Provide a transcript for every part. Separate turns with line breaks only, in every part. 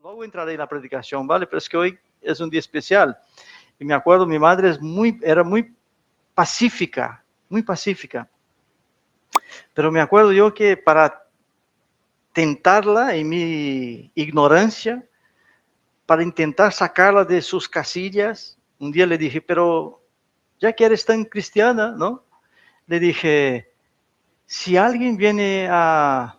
Luego entraré en la predicación, ¿vale? Pero es que hoy es un día especial. Y me acuerdo, mi madre era muy pacífica, muy pacífica. Pero me acuerdo yo que para tentarla en mi ignorancia, para intentar sacarla de sus casillas, un día le dije, pero ya que eres tan cristiana, ¿no? Le dije, si alguien viene a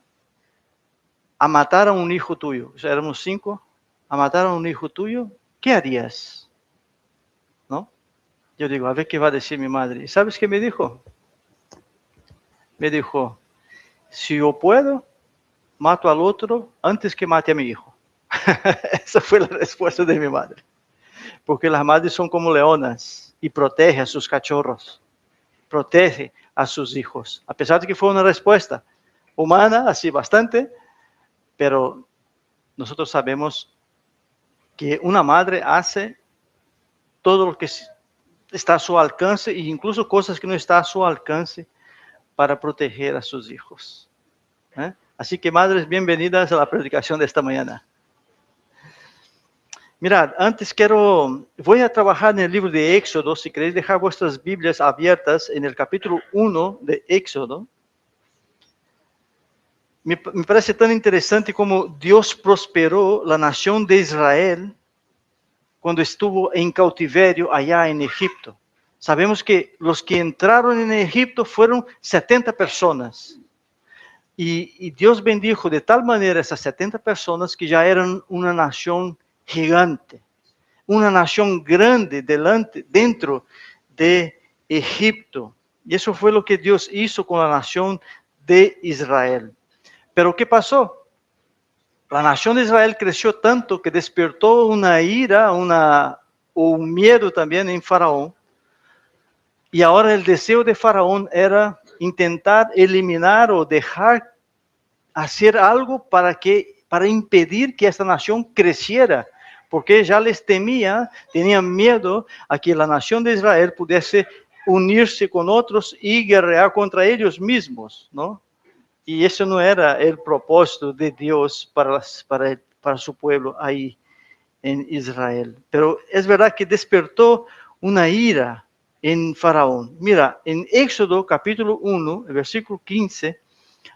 matar a un hijo tuyo, o sea, éramos 5, a matar a un hijo tuyo, ¿qué harías? ¿No? Yo digo, a ver qué va a decir mi madre. ¿Y sabes qué me dijo? Me dijo, si yo puedo, mato al otro antes que mate a mi hijo. Esa fue la respuesta de mi madre. Porque las madres son como leonas y protege a sus cachorros, protege a sus hijos. A pesar de que fue una respuesta humana, así bastante, pero nosotros sabemos que una madre hace todo lo que está a su alcance e incluso cosas que no está a su alcance para proteger a sus hijos. Así que madres, bienvenidas a la predicación de esta mañana. Mirad, antes voy a trabajar en el libro de Éxodo, si queréis dejar vuestras Biblias abiertas en el capítulo 1 de Éxodo. Me parece tan interesante como Dios prosperó la nación de Israel cuando estuvo en cautiverio allá en Egipto. Sabemos que los que entraron en Egipto fueron 70 personas. Y Dios bendijo de tal manera a esas 70 personas que ya eran una nación gigante, una nación grande dentro de Egipto. Y eso fue lo que Dios hizo con la nación de Israel. Pero ¿qué pasó? La nación de Israel creció tanto que despertó una ira, un miedo también en Faraón. Y ahora el deseo de Faraón era intentar eliminar o dejar hacer algo para impedir que esta nación creciera, porque ya les temía, tenían miedo a que la nación de Israel pudiese unirse con otros y guerrear contra ellos mismos, ¿no? Y eso no era el propósito de Dios para su pueblo ahí en Israel. Pero es verdad que despertó una ira en Faraón. Mira, en Éxodo capítulo 1, el versículo 15,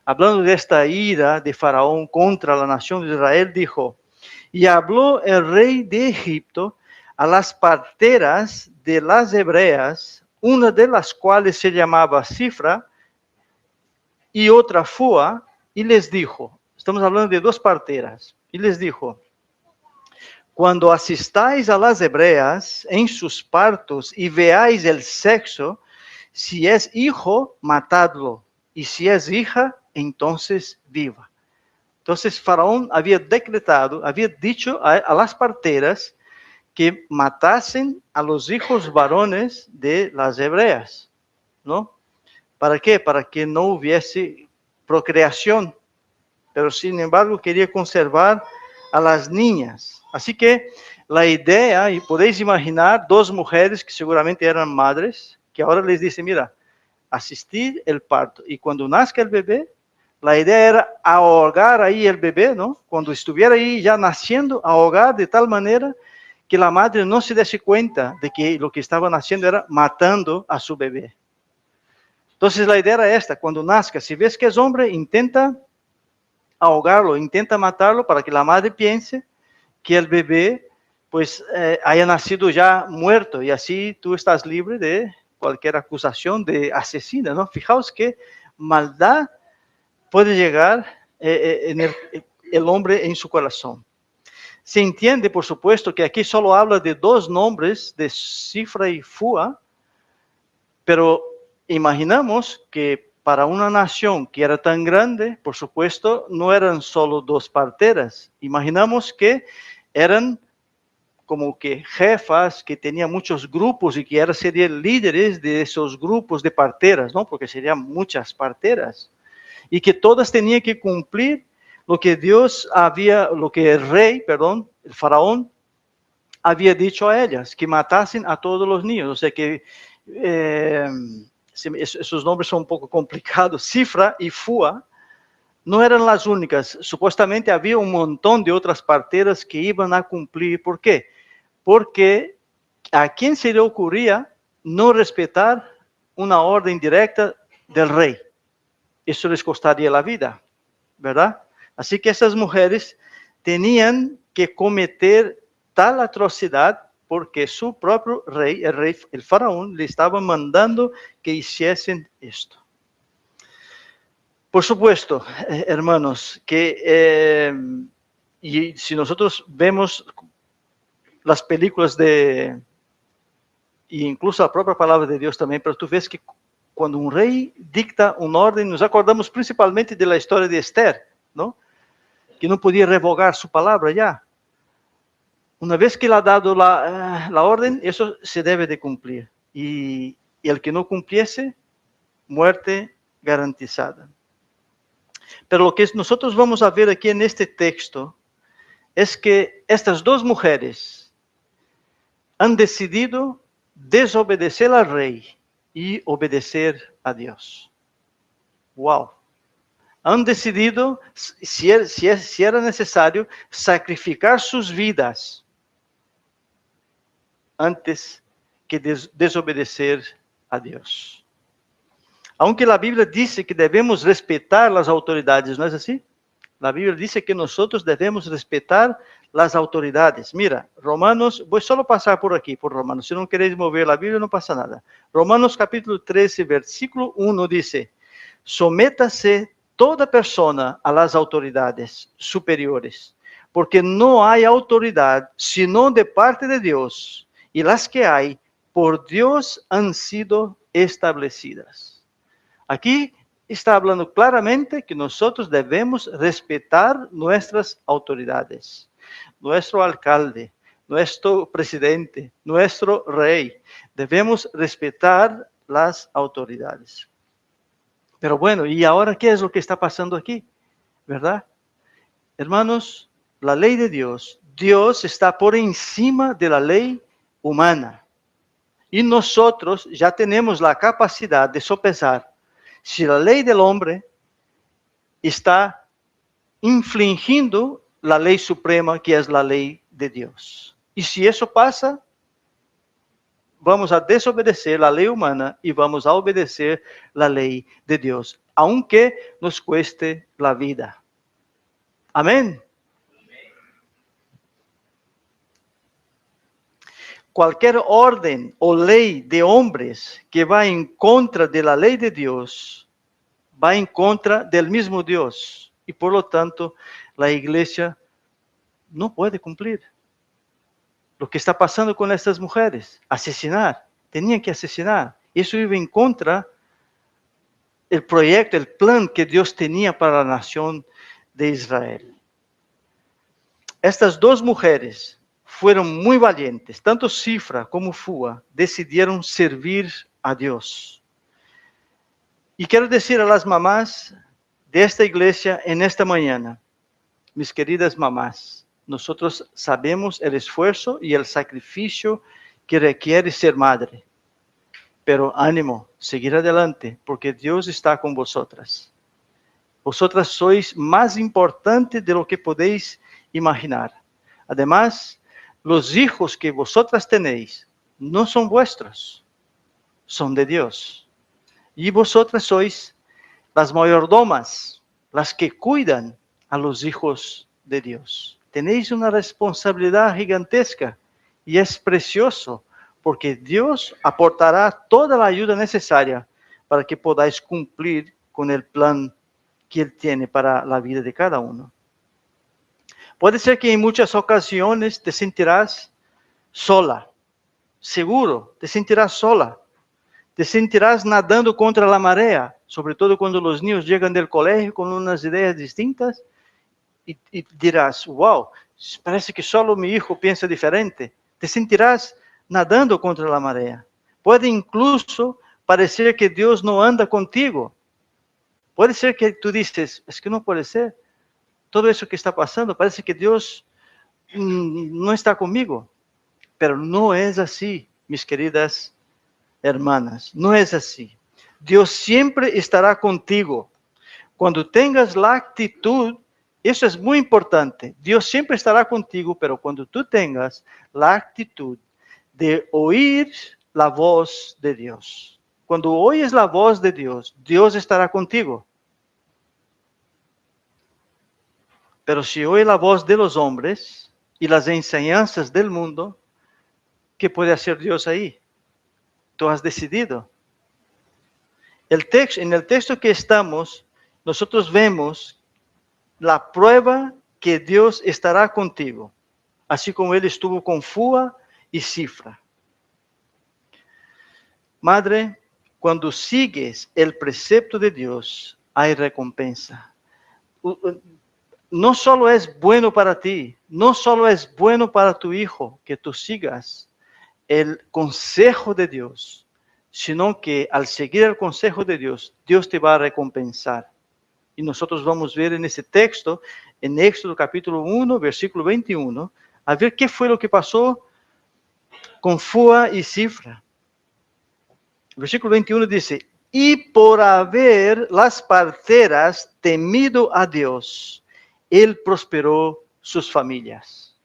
hablando de esta ira de Faraón contra la nación de Israel, dijo, y habló el rey de Egipto a las parteras de las hebreas, una de las cuales se llamaba Cifra y otra Fua, y les dijo, estamos hablando de dos parteras, y les dijo, cuando asistáis a las hebreas en sus partos y veáis el sexo, si es hijo, matadlo, y si es hija, entonces viva. Entonces Faraón había decretado, había dicho a las parteras que matasen a los hijos varones de las hebreas, ¿no? ¿Para qué? Para que no hubiese procreación, pero sin embargo quería conservar a las niñas. Así que la idea, y podéis imaginar dos mujeres que seguramente eran madres, que ahora les dicen, mira, asistir el parto, y cuando nazca el bebé, la idea era ahogar ahí el bebé, ¿no? Cuando estuviera ahí ya naciendo, ahogar de tal manera que la madre no se diese cuenta de que lo que estaban haciendo era matando a su bebé. Entonces la idea era esta, cuando nazca, si ves que es hombre, intenta ahogarlo, intenta matarlo para que la madre piense que el bebé pues haya nacido ya muerto y así tú estás libre de cualquier acusación de asesina, ¿no? Fijaos qué maldad puede llegar en el hombre en su corazón. Se entiende, por supuesto, que aquí solo habla de dos nombres, de Cifra y Fua, pero imaginamos que para una nación que era tan grande, por supuesto, no eran solo dos parteras. Imaginamos que eran como que jefas, que tenían muchos grupos y que serían líderes de esos grupos de parteras, ¿no? Porque serían muchas parteras. Y que todas tenían que cumplir lo que el faraón, había dicho a ellas, que matasen a todos los niños. O sea que esos nombres son un poco complicados, Cifra y Fua, no eran las únicas. Supuestamente había un montón de otras parteras que iban a cumplir. ¿Por qué? Porque a quién se le ocurría no respetar una orden directa del rey. Eso les costaría la vida, ¿verdad? Así que esas mujeres tenían que cometer tal atrocidad porque su propio rey, el faraón, le estaba mandando que hiciesen esto. Por supuesto, hermanos, que y si nosotros vemos las películas e incluso la propia palabra de Dios también, pero tú ves que cuando un rey dicta una orden, nos acordamos principalmente de la historia de Esther, ¿no? Que no podía revogar su palabra ya. Una vez que le ha dado la orden, eso se debe de cumplir. Y el que no cumpliese, muerte garantizada. Pero lo que nosotros vamos a ver aquí en este texto es que estas dos mujeres han decidido desobedecer al rey y obedecer a Dios. ¡Wow! Han decidido, si era necesario, sacrificar sus vidas antes que desobedecer a Dios. Aunque la Biblia dice que debemos respetar las autoridades, ¿no es así? La Biblia dice que nosotros debemos respetar las autoridades. Mira, Romanos, voy solo a pasar por aquí, por Romanos. Si no queréis mover la Biblia, no pasa nada. Romanos capítulo 13, versículo 1 dice, sométase toda persona a las autoridades superiores, porque no hay autoridad sino de parte de Dios, y las que hay por Dios han sido establecidas. Aquí está hablando claramente que nosotros debemos respetar nuestras autoridades. Nuestro alcalde, nuestro presidente, nuestro rey. Debemos respetar las autoridades. Pero bueno, ¿y ahora qué es lo que está pasando aquí? ¿Verdad? Hermanos, la ley de Dios, Dios está por encima de la ley humana. Y nosotros ya tenemos la capacidad de sopesar si la ley del hombre está infringiendo la ley suprema que es la ley de Dios. Y si eso pasa, vamos a desobedecer la ley humana y vamos a obedecer la ley de Dios, aunque nos cueste la vida. Amén. Cualquier orden o ley de hombres que va en contra de la ley de Dios, va en contra del mismo Dios. Y por lo tanto, la iglesia no puede cumplir. Lo que está pasando con estas mujeres, asesinar, tenían que asesinar. Eso iba en contra del proyecto, el plan que Dios tenía para la nación de Israel. Estas dos mujeres fueron muy valientes, tanto Cifra como Fua decidieron servir a Dios. Y quiero decir a las mamás de esta iglesia en esta mañana, mis queridas mamás, nosotros sabemos el esfuerzo y el sacrificio que requiere ser madre. Pero ánimo, seguir adelante, porque Dios está con vosotras. Vosotras sois más importantes de lo que podéis imaginar. Además, los hijos que vosotras tenéis no son vuestros, son de Dios. Y vosotras sois las mayordomas, las que cuidan a los hijos de Dios. Tenéis una responsabilidad gigantesca y es precioso porque Dios aportará toda la ayuda necesaria para que podáis cumplir con el plan que Él tiene para la vida de cada uno. Puede ser que en muchas ocasiones te sentirás sola, seguro, te sentirás sola. Te sentirás nadando contra la marea, sobre todo cuando los niños llegan del colegio con unas ideas distintas y dirás, wow, parece que solo mi hijo piensa diferente. Te sentirás nadando contra la marea. Puede incluso parecer que Dios no anda contigo. Puede ser que tú dices, es que no puede ser. Todo eso que está pasando, parece que Dios no está conmigo. Pero no es así, mis queridas hermanas, no es así. Dios siempre estará contigo. Cuando tengas la actitud, eso es muy importante. Dios siempre estará contigo, pero cuando tú tengas la actitud de oír la voz de Dios. Cuando oyes la voz de Dios, Dios estará contigo. Pero si oyes la voz de los hombres y las enseñanzas del mundo, ¿qué puede hacer Dios ahí? Tú has decidido. En el texto que estamos, nosotros vemos la prueba que Dios estará contigo, así como Él estuvo con Fua y Cifra. Madre, cuando sigues el precepto de Dios, hay recompensa. No solo es bueno para ti, no solo es bueno para tu hijo que tú sigas el consejo de Dios, sino que al seguir el consejo de Dios, Dios te va a recompensar. Y nosotros vamos a ver en ese texto, en Éxodo capítulo 1, versículo 21, a ver qué fue lo que pasó con Fua y Cifra. El versículo 21 dice, y por haber las parteras temido a Dios, Él prosperó sus familias.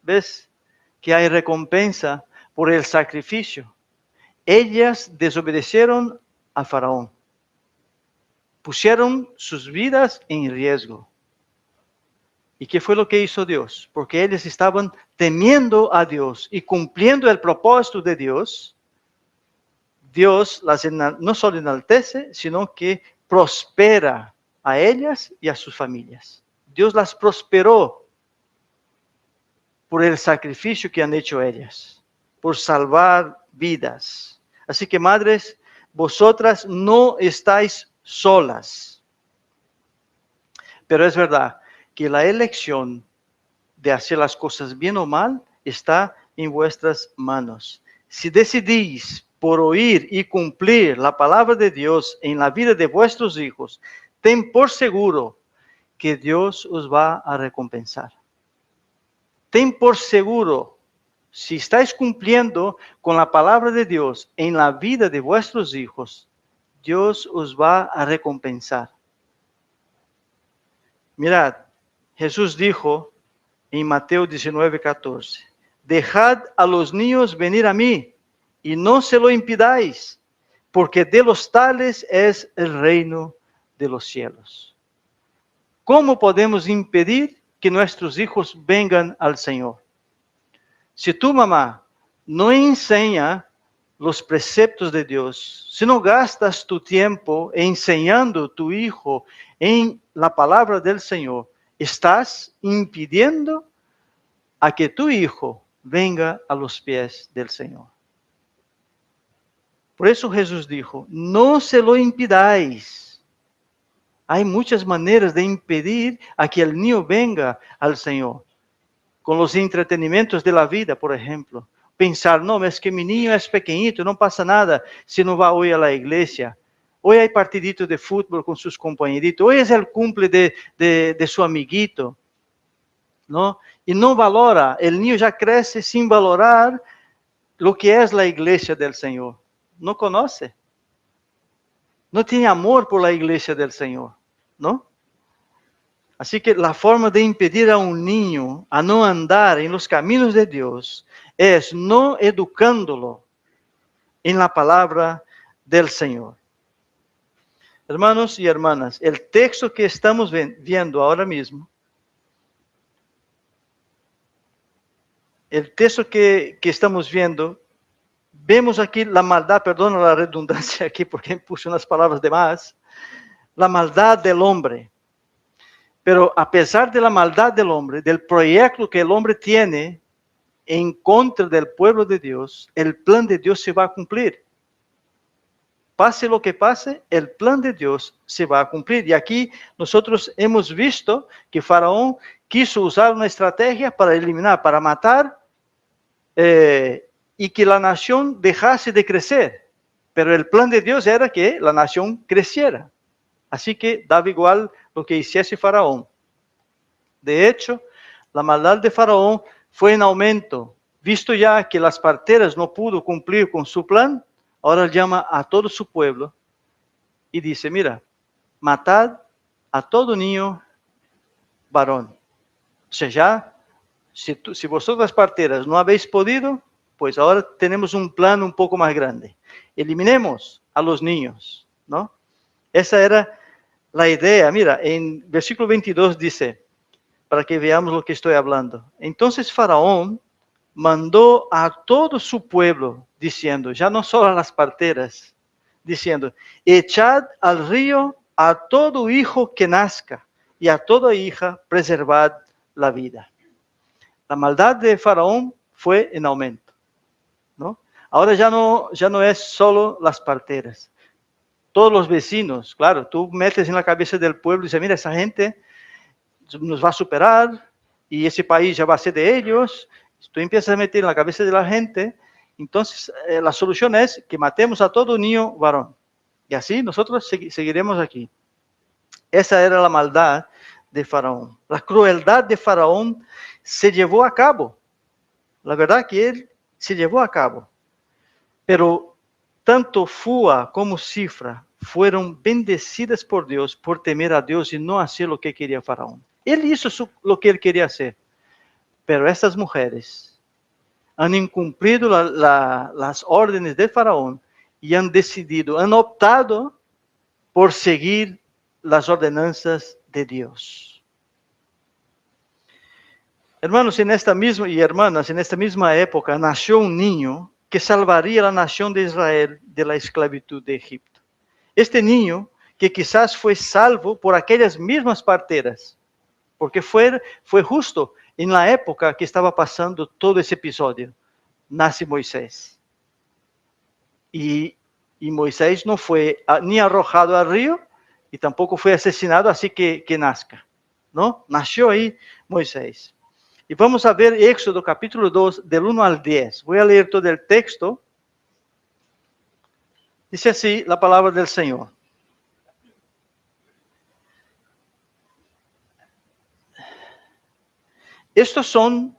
¿Ves? Que hay recompensa por el sacrificio. Ellas desobedecieron a Faraón. Pusieron sus vidas en riesgo. ¿Y qué fue lo que hizo Dios? Porque ellos estaban temiendo a Dios y cumpliendo el propósito de Dios. Dios las no solo enaltece, sino que prospera a ellas y a sus familias. Dios las prosperó por el sacrificio que han hecho ellas, por salvar vidas. Así que, madres, vosotras no estáis solas. Pero es verdad que la elección de hacer las cosas bien o mal está en vuestras manos. Si decidís por oír y cumplir la palabra de Dios en la vida de vuestros hijos, ten por seguro que Dios os va a recompensar. Ten por seguro, si estáis cumpliendo con la palabra de Dios en la vida de vuestros hijos, Dios os va a recompensar. Mirad, Jesús dijo en Mateo 19:14, dejad a los niños venir a mí y no se lo impidáis, porque de los tales es el reino de los cielos. ¿Cómo podemos impedir que nuestros hijos vengan al Señor? Si tu mamá no enseña los preceptos de Dios, si no gastas tu tiempo enseñando a tu hijo en la palabra del Señor, estás impidiendo a que tu hijo venga a los pies del Señor. Por eso Jesús dijo, no se lo impidáis. Hay muchas maneras de impedir a que el niño venga al Señor. Con los entretenimentos de la vida, por ejemplo. Pensar, no, es que mi niño es pequeñito, no pasa nada si no va hoy a la iglesia. Hoy hay partidito de fútbol con sus compañeritos. Hoy es el cumple de su amiguito. ¿No? Y no valora, el niño ya crece sin valorar lo que es la iglesia del Señor. No conoce. No tiene amor por la iglesia del Señor, ¿no? Así que la forma de impedir a un niño a no andar en los caminos de Dios es no educándolo en la palabra del Señor. Hermanos y hermanas, el texto que estamos viendo ahora mismo, el texto que estamos viendo, vemos aquí la maldad, perdona la redundancia aquí porque puse unas palabras de más, la maldad del hombre. Pero a pesar de la maldad del hombre, del proyecto que el hombre tiene en contra del pueblo de Dios, el plan de Dios se va a cumplir. Pase lo que pase, el plan de Dios se va a cumplir. Y aquí nosotros hemos visto que Faraón quiso usar una estrategia para eliminar, para matar, y que la nación dejase de crecer. Pero el plan de Dios era que la nación creciera. Así que daba igual lo que hiciese Faraón. De hecho, la maldad de Faraón fue en aumento. Visto ya que las parteras no pudo cumplir con su plan, Ahora llama a todo su pueblo y dice, mira, matad a todo niño varón. O sea, ya, si vosotras parteras no habéis podido, pues ahora tenemos un plan un poco más grande. Eliminemos a los niños, ¿no? Esa era la idea. Mira, en versículo 22 dice, para que veamos lo que estoy hablando. Entonces Faraón mandó a todo su pueblo, diciendo, ya no solo a las parteras, diciendo, echad al río a todo hijo que nazca y a toda hija preservad la vida. La maldad de Faraón fue en aumento, ¿no? Ahora ya no es solo las parteras. Todos los vecinos, claro, tú metes en la cabeza del pueblo y dices, mira, esa gente nos va a superar y ese país ya va a ser de ellos. Tú empiezas a meter en la cabeza de la gente, entonces la solución es que matemos a todo niño varón. Y así nosotros seguiremos aquí. Esa era la maldad de Faraón. La crueldad de Faraón se llevó a cabo. La verdad que él se llevó a cabo. Pero tanto Fua como Cifra fueron bendecidas por Dios por temer a Dios y no hacer lo que quería Faraón. Él hizo lo que él quería hacer. Pero estas mujeres han incumplido las órdenes de Faraón y han decidido, han optado por seguir las ordenanzas de Dios. Hermanos, en esta misma y hermanas, en esta misma época nació un niño que salvaría a la nación de Israel de la esclavitud de Egipto. Este niño que quizás fue salvo por aquellas mismas parteras, porque fue justo en la época que estaba pasando todo ese episodio, nace Moisés. Y Moisés no fue ni arrojado al río y tampoco fue asesinado, así que nazca, ¿no? Nació ahí Moisés. Y vamos a ver Éxodo capítulo 2, del 1 al 10. Voy a leer todo el texto. Dice así la palabra del Señor. Estos son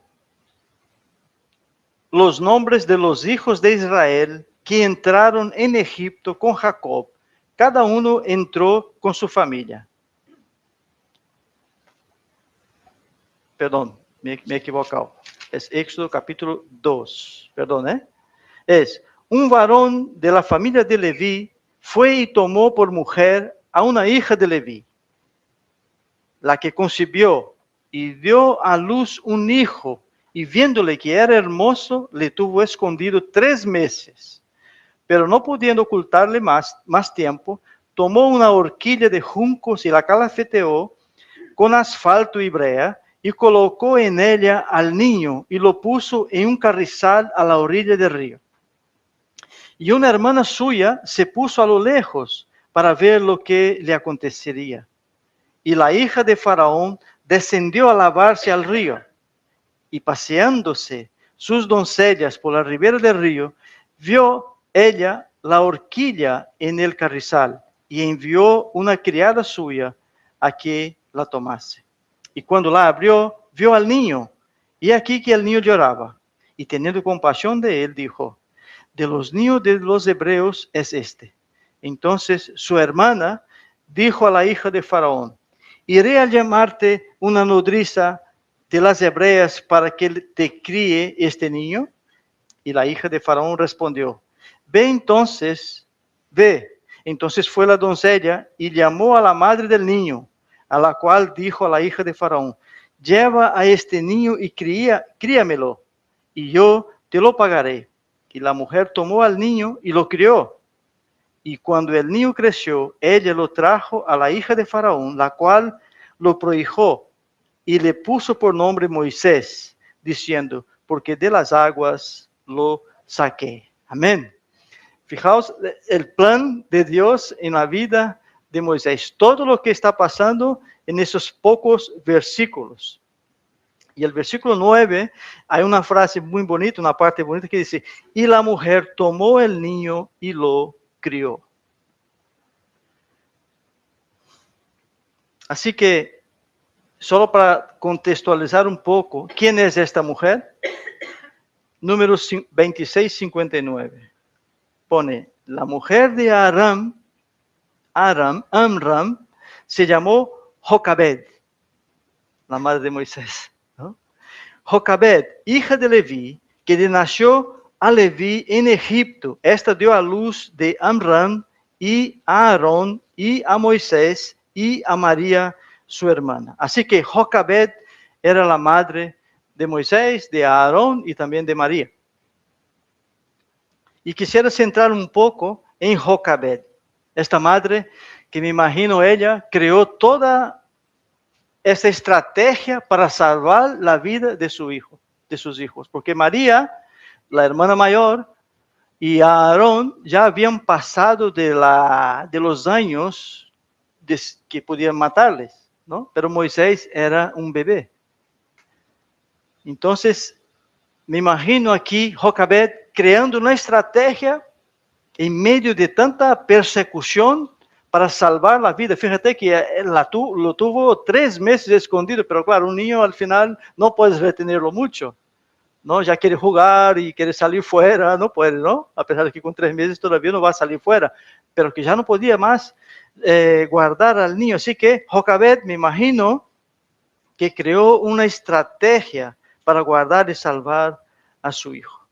los nombres de los hijos de Israel que entraron en Egipto con Jacob. Cada uno entró con su familia. Perdón, me he equivocado. Es Éxodo capítulo 2. Perdón, ¿eh? Es, un varón de la familia de Leví fue y tomó por mujer a una hija de Leví, la que concibió y dio a luz un hijo, y viéndole que era hermoso, le tuvo escondido 3 meses. Pero no pudiendo ocultarle más tiempo, tomó una horquilla de juncos y la calafeteó con asfalto y brea, y colocó en ella al niño y lo puso en un carrizal a la orilla del río. Y una hermana suya se puso a lo lejos para ver lo que le acontecería. Y la hija de Faraón descendió a lavarse al río, y paseándose sus doncellas por la ribera del río, vio ella la horquilla en el carrizal, y envió una criada suya a que la tomase. Y cuando la abrió, vio al niño, y aquí que el niño lloraba. Y teniendo compasión de él, dijo, de los niños de los hebreos es este. Entonces su hermana dijo a la hija de Faraón, iré a llamarte una nodriza de las hebreas para que te críe este niño. Y la hija de Faraón respondió, ve. Entonces fue la doncella y llamó a la madre del niño, a la cual dijo a la hija de Faraón, lleva a este niño y críamelo, y yo te lo pagaré. Y la mujer tomó al niño y lo crió. Y cuando el niño creció, ella lo trajo a la hija de Faraón, la cual lo prohijó y le puso por nombre Moisés, diciendo, porque de las aguas lo saqué. Amén. Fijaos el plan de Dios en la vida de Moisés. Todo lo que está pasando en esos pocos versículos. Y el versículo 9, hay una frase muy bonita, una parte bonita que dice, y la mujer tomó el niño y lo crió. Así que, solo para contextualizar un poco, ¿quién es esta mujer? Número 2659. Pone, la mujer de Amram, se llamó Jocabed, la madre de Moisés, ¿no? Jocabed, hija de Leví, que le nació a Leví en Egipto. Esta dio a luz de Amram y a Aarón y a Moisés y a María, su hermana. Así que Jocabed era la madre de Moisés, de Aarón y también de María. Y quisiera centrar un poco en Jocabed, esta madre que me imagino ella creó toda esta estrategia para salvar la vida de su hijo, de sus hijos, porque María, la hermana mayor, y Aarón ya habían pasado de los años que podían matarles, ¿no? Pero Moisés era un bebé. Entonces, me imagino aquí Jocabed creando una estrategia en medio de tanta persecución para salvar la vida. Fíjate que lo tuvo 3 meses escondido, pero claro, un niño al final no puedes retenerlo mucho, ¿no? Ya quiere jugar y quiere salir fuera, no puede, ¿no? A pesar de que con 3 meses todavía no va a salir fuera, pero que ya no podía más guardar al niño. Así que Jocabed, me imagino, que creó una estrategia para guardar y salvar a su hijo.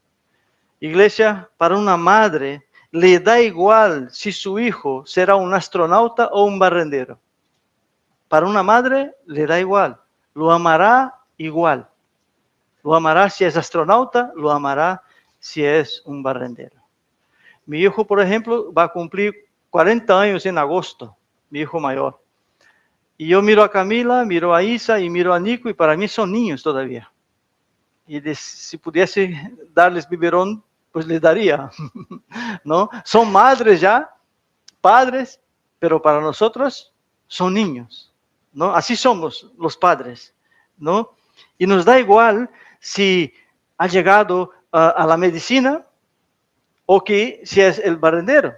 Iglesia, para una madre, le da igual si su hijo será un astronauta o un barrendero. Para una madre le da igual, lo amará igual. Lo amará si es astronauta, lo amará si es un barrendero. Mi hijo, por ejemplo, va a cumplir 40 años en agosto, mi hijo mayor. Y yo miro a Camila, miro a Isa y miro a Nico y para mí son niños todavía. Y si pudiese darles biberón, pues les daría, ¿no? Son madres ya, padres, pero para nosotros son niños, ¿no? Así somos los padres, ¿no? Y nos da igual si ha llegado a la medicina o que si es el barrendero.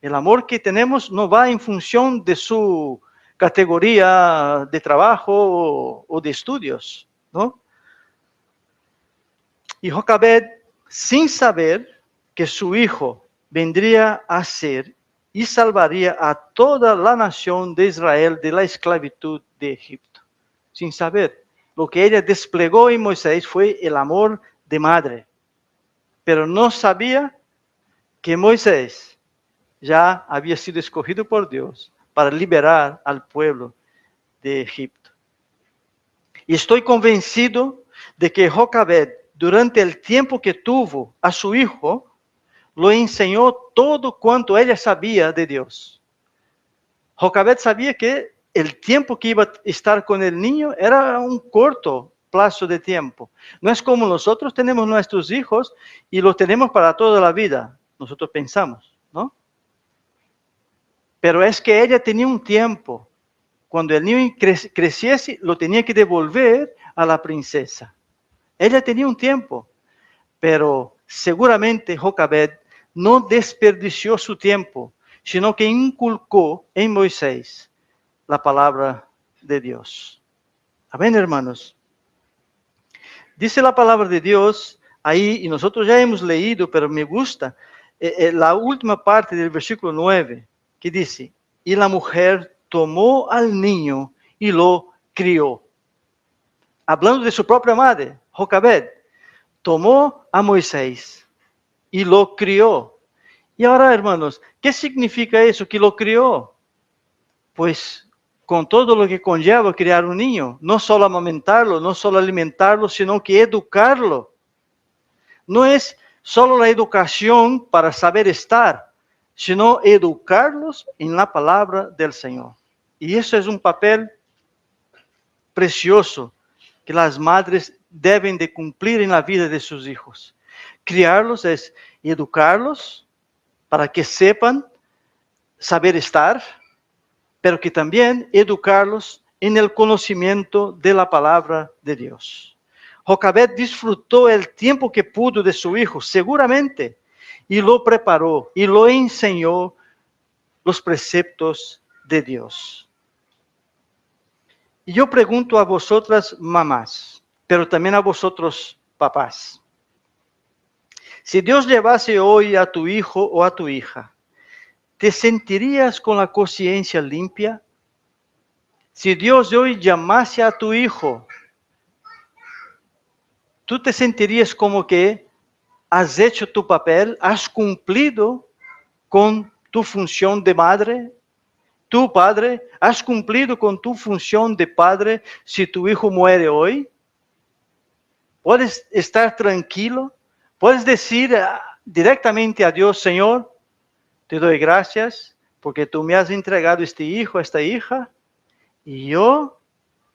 El amor que tenemos no va en función de su categoría de trabajo o de estudios, ¿no? Y Jocabed, sin saber que su hijo vendría a ser y salvaría a toda la nación de Israel de la esclavitud de Egipto. Sin saber, lo que ella desplegó en Moisés fue el amor de madre, pero no sabía que Moisés ya había sido escogido por Dios para liberar al pueblo de Egipto. Y estoy convencido de que Jocabed, durante el tiempo que tuvo a su hijo, lo enseñó todo cuanto ella sabía de Dios. Jocabed sabía que el tiempo que iba a estar con el niño era un corto plazo de tiempo. No es como nosotros tenemos nuestros hijos y los tenemos para toda la vida, nosotros pensamos, ¿no? Pero es que ella tenía un tiempo. Cuando el niño creciese, lo tenía que devolver a la princesa. Ella tenía un tiempo, pero seguramente Jocabed no desperdició su tiempo, sino que inculcó en Moisés la palabra de Dios. Amén, hermanos. Dice la palabra de Dios ahí, y nosotros ya hemos leído, pero me gusta, la última parte del versículo 9, que dice, y la mujer tomó al niño y lo crió. Hablando de su propia madre, Jocabed, tomó a Moisés y lo crió. Y ahora, hermanos, ¿qué significa eso, que lo crió? Pues con todo lo que conlleva criar un niño, no solo amamentarlo, no solo alimentarlo, sino que educarlo. No es solo la educación para saber estar, sino educarlos en la palabra del Señor. Y eso es un papel precioso que las madres deben de cumplir en la vida de sus hijos. Criarlos es educarlos para que sepan saber estar, pero que también educarlos en el conocimiento de la palabra de Dios. Jocabed disfrutó el tiempo que pudo de su hijo, seguramente, y lo preparó y lo enseñó los preceptos de Dios. Y yo pregunto a vosotras mamás, pero también a vosotros papás, Si Dios llevase hoy a tu hijo o a tu hija, ¿te sentirías con la conciencia limpia? Si Dios hoy llamase a tu hijo, ¿tú te sentirías como que has hecho tu papel, has cumplido con tu función de madre? ¿Tú, padre, has cumplido con tu función de padre si tu hijo muere hoy? ¿Puedes estar tranquilo? ¿Puedes decir directamente a Dios, Señor, te doy gracias porque tú me has entregado este hijo, esta hija, y yo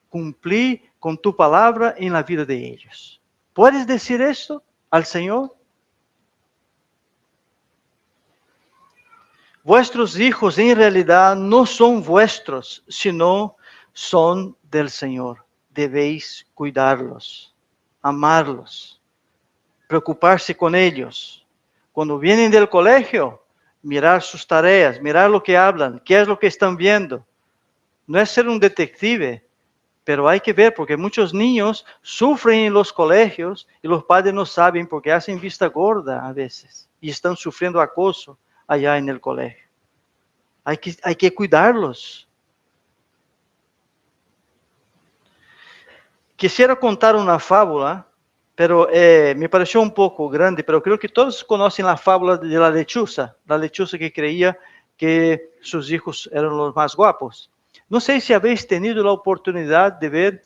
cumplí con tu palabra en la vida de ellos? ¿Puedes decir esto al Señor? Vuestros hijos en realidad no son vuestros, sino son del Señor. Debéis cuidarlos, amarlos, preocuparse con ellos. Cuando vienen del colegio, mirar sus tareas, mirar lo que hablan, qué es lo que están viendo. No es ser un detective, pero hay que ver porque muchos niños sufren en los colegios y los padres no saben porque hacen vista gorda a veces y están sufriendo acoso allá en el colegio. Hay que cuidarlos. Quisiera contar una fábula, pero me pareció un poco grande, pero creo que todos conocen la fábula de la lechuza que creía que sus hijos eran los más guapos. No sé si habéis tenido la oportunidad de ver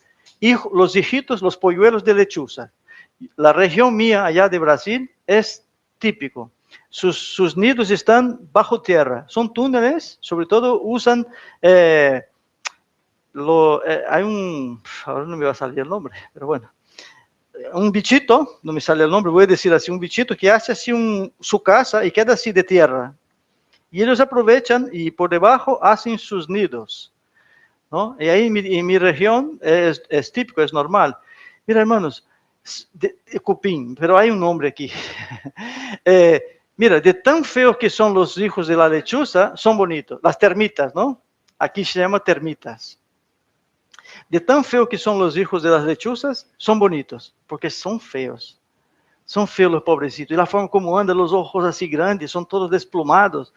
los hijitos, los polluelos de lechuza. La región mía, allá de Brasil, es típico. Sus nidos están bajo tierra, son túneles, sobre todo usan, hay ahora no me va a salir el nombre, pero bueno, un bichito, no me sale el nombre, voy a decir así, un bichito que hace así su casa y queda así de tierra. Y ellos aprovechan y por debajo hacen sus nidos, ¿no? Y ahí en mi región es típico, es normal. Mira, hermanos, de cupín, pero hay un nombre aquí. Mira, de tan feos que son los hijos de la lechuza, son bonitos. Las termitas, ¿no? Aquí se llama termitas. De tan feo que son los hijos de las lechuzas, son bonitos, porque son feos. Son feos los pobrecitos. Y la forma como andan, los ojos así grandes, son todos desplumados.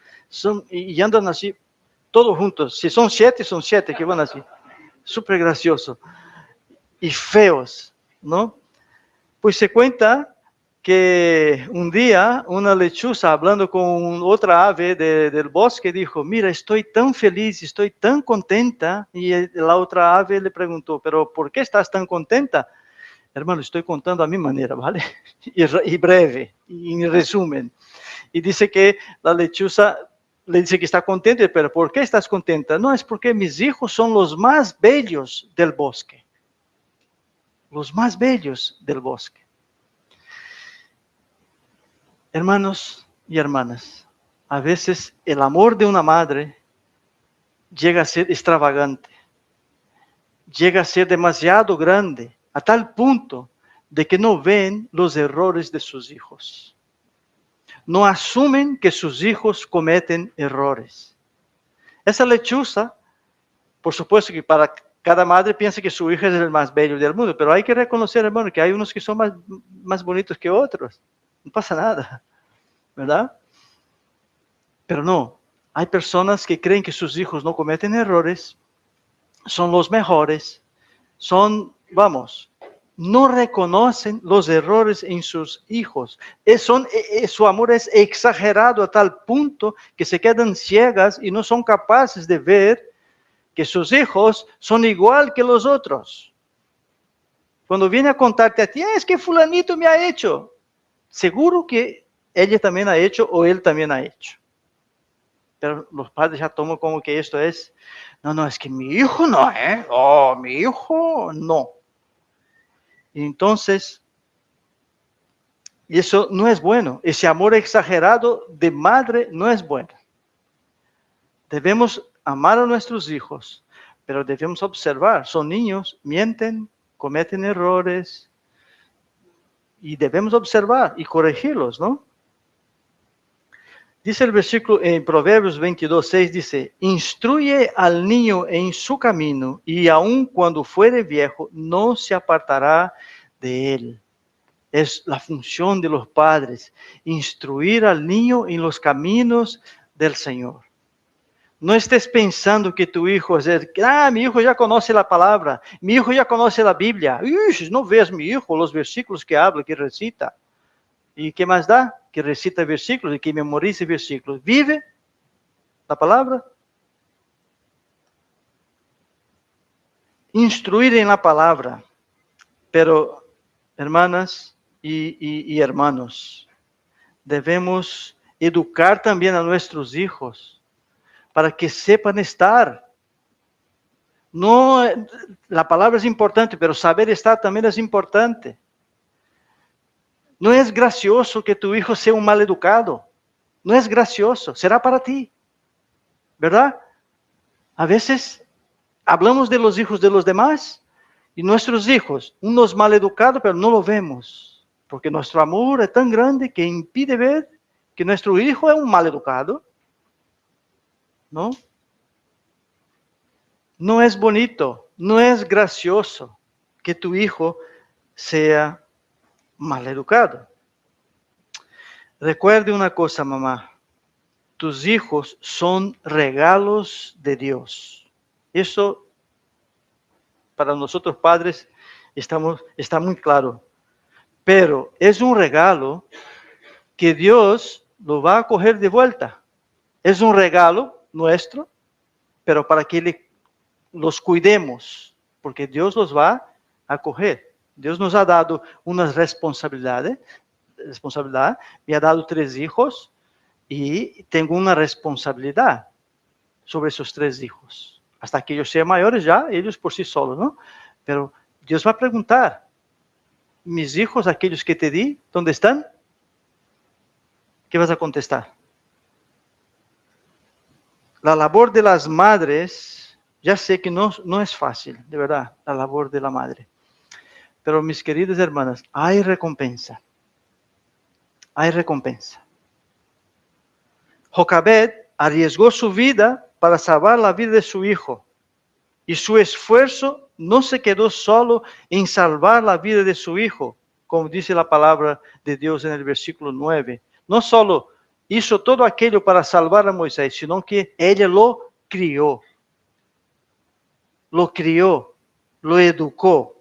Y andan así, todos juntos. Si son siete que van así. Súper gracioso. Y feos, ¿no? Pues se cuenta que un día una lechuza hablando con otra ave del bosque dijo, mira, estoy tan feliz, estoy tan contenta. Y la otra ave le preguntó, pero ¿por qué estás tan contenta? Hermano, estoy contando a mi manera, ¿vale? Y breve, y en resumen. Y dice que la lechuza le dice que está contenta, pero ¿por qué estás contenta? No, es porque mis hijos son los más bellos del bosque. Los más bellos del bosque. Hermanos y hermanas, a veces el amor de una madre llega a ser extravagante, llega a ser demasiado grande, a tal punto de que no ven los errores de sus hijos. No asumen que sus hijos cometen errores. Esa lechuza, por supuesto que para cada madre piensa que su hija es el más bello del mundo, pero hay que reconocer, hermano, que hay unos que son más bonitos que otros. No pasa nada. ¿Verdad? Pero no, hay personas que creen que sus hijos no cometen errores, son los mejores, no reconocen los errores en sus hijos. Su amor es exagerado a tal punto que se quedan ciegas y no son capaces de ver que sus hijos son igual que los otros. Cuando viene a contarte a ti, es que fulanito me ha hecho, seguro que ella también ha hecho o él también ha hecho. Pero los padres ya toman como que esto es, no, es que mi hijo no, mi hijo no. Y entonces, eso no es bueno. Ese amor exagerado de madre no es bueno. Debemos amar a nuestros hijos, pero debemos observar, son niños, mienten, cometen errores, y debemos observar y corregirlos, ¿no? Dice el versículo en Proverbios 22:6, dice, instruye al niño en su camino y aun cuando fuere viejo no se apartará de él. Es la función de los padres, instruir al niño en los caminos del Señor. No estés pensando que tu hijo mi hijo ya conoce la palabra, mi hijo ya conoce la Biblia. No ves mi hijo, los versículos que habla, que recita. ¿Y qué más da? Que recita versículos y que memorice versículos. ¿Vive la palabra? Instruir en la palabra. Pero, hermanas y hermanos, debemos educar también a nuestros hijos para que sepan estar. No, la palabra es importante, pero saber estar también es importante. No es gracioso que tu hijo sea un mal educado. No es gracioso, será para ti. ¿Verdad? A veces hablamos de los hijos de los demás y nuestros hijos, unos mal educados, pero no lo vemos. Porque nuestro amor es tan grande que impide ver que nuestro hijo es un mal educado. ¿No? No es bonito, no es gracioso que tu hijo sea mal educado. Recuerde una cosa, mamá. Tus hijos son regalos de Dios. Eso para nosotros padres está muy claro. Pero es un regalo que Dios lo va a coger de vuelta. Es un regalo nuestro, pero para que los cuidemos, porque Dios los va a coger. Dios nos ha dado una responsabilidad. Me ha dado 3 hijos y tengo una responsabilidad sobre esos 3 hijos. Hasta que ellos sean mayores ya, ellos por sí solos, ¿no? Pero Dios va a preguntar, mis hijos, aquellos que te di, ¿dónde están? ¿Qué vas a contestar? La labor de las madres, ya sé que no es fácil, de verdad, la labor de la madre. Pero mis queridas hermanas, hay recompensa. Hay recompensa. Jocabed arriesgó su vida para salvar la vida de su hijo. Y su esfuerzo no se quedó solo en salvar la vida de su hijo, como dice la palabra de Dios en el versículo 9. No solo hizo todo aquello para salvar a Moisés, sino que ella lo crió, lo educó.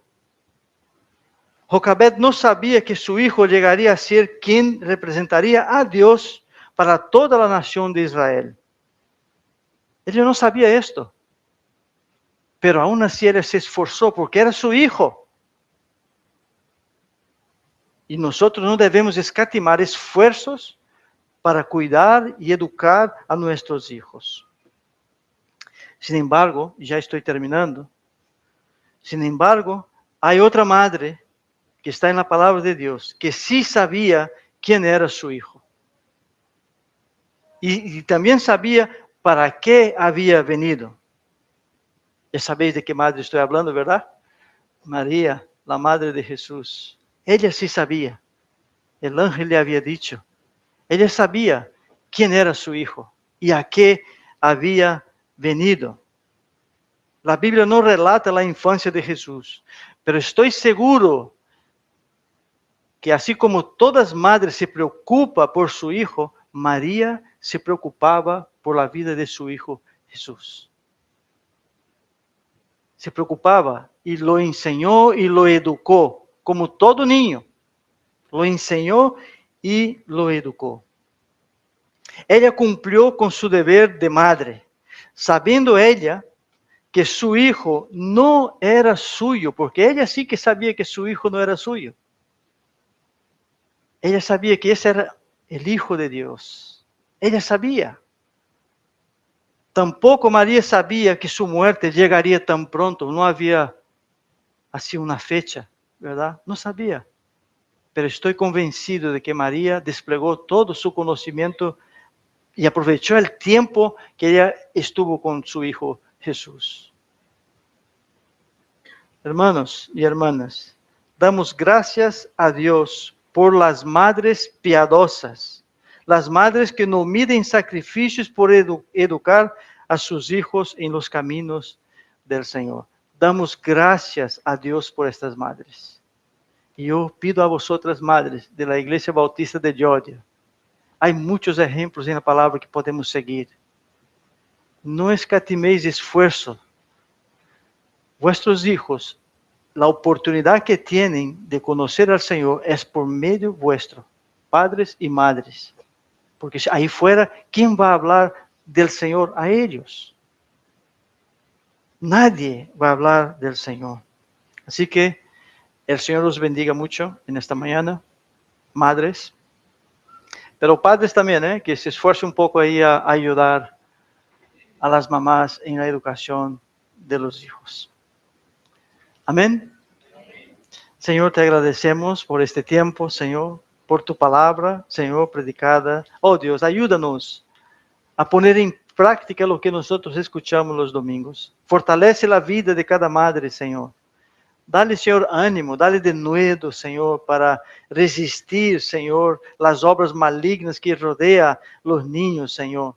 Jocabed no sabía que su hijo llegaría a ser quien representaría a Dios para toda la nación de Israel. Ella no sabía esto. Pero aún así ella se esforzó porque era su hijo. Y nosotros no debemos escatimar esfuerzos para cuidar y educar a nuestros hijos. Sin embargo, ya estoy terminando. Sin embargo, hay otra madre que está en la palabra de Dios, que sí sabía quién era su hijo. Y también sabía para qué había venido. Ya sabéis de qué madre estoy hablando, ¿verdad? María, la madre de Jesús. Ella sí sabía. El ángel le había dicho. Ella sabía quién era su hijo y a qué había venido. La Biblia no relata la infancia de Jesús, pero estoy seguro que así como todas madres se preocupan por su hijo, María se preocupaba por la vida de su hijo Jesús. Se preocupaba y lo enseñó y lo educó, como todo niño. Lo enseñó y lo educó. Ella cumplió con su deber de madre, sabiendo ella que su hijo no era suyo, porque ella sí que sabía que su hijo no era suyo. Ella sabía que ese era el Hijo de Dios. Ella sabía. Tampoco María sabía que su muerte llegaría tan pronto. No había así una fecha, ¿verdad? No sabía. Pero estoy convencido de que María desplegó todo su conocimiento y aprovechó el tiempo que ella estuvo con su hijo Jesús. Hermanos y hermanas, damos gracias a Dios por las madres piadosas, las madres que no miden sacrificios por educar a sus hijos en los caminos del Señor. Damos gracias a Dios por estas madres. Y yo pido a vosotras, madres de la Iglesia Bautista de Georgia, hay muchos ejemplos en la palabra que podemos seguir. No escatiméis esfuerzo. Vuestros hijos, la oportunidad que tienen de conocer al Señor es por medio vuestro, padres y madres. Porque ahí fuera, ¿quién va a hablar del Señor a ellos? Nadie va a hablar del Señor. Así que el Señor los bendiga mucho en esta mañana, madres. Pero padres también, que se esfuercen un poco ahí a ayudar a las mamás en la educación de los hijos. Amén. Señor, te agradecemos por este tiempo, Señor, por tu palabra, Señor, predicada. Oh Dios, ayúdanos a poner en práctica lo que nosotros escuchamos los domingos. Fortalece la vida de cada madre, Señor. Dale, Señor, ánimo, dale de nuevo, Señor, para resistir, Señor, las obras malignas que rodean los niños, Señor.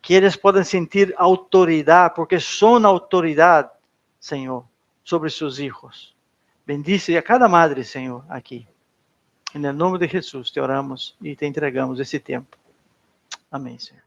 Que eles puedan sentir autoridad, porque son autoridad, Señor, sobre sus hijos. Bendice a cada madre, Señor, aquí. En el nombre de Jesús te oramos y te entregamos esse tempo. Amém, Senhor.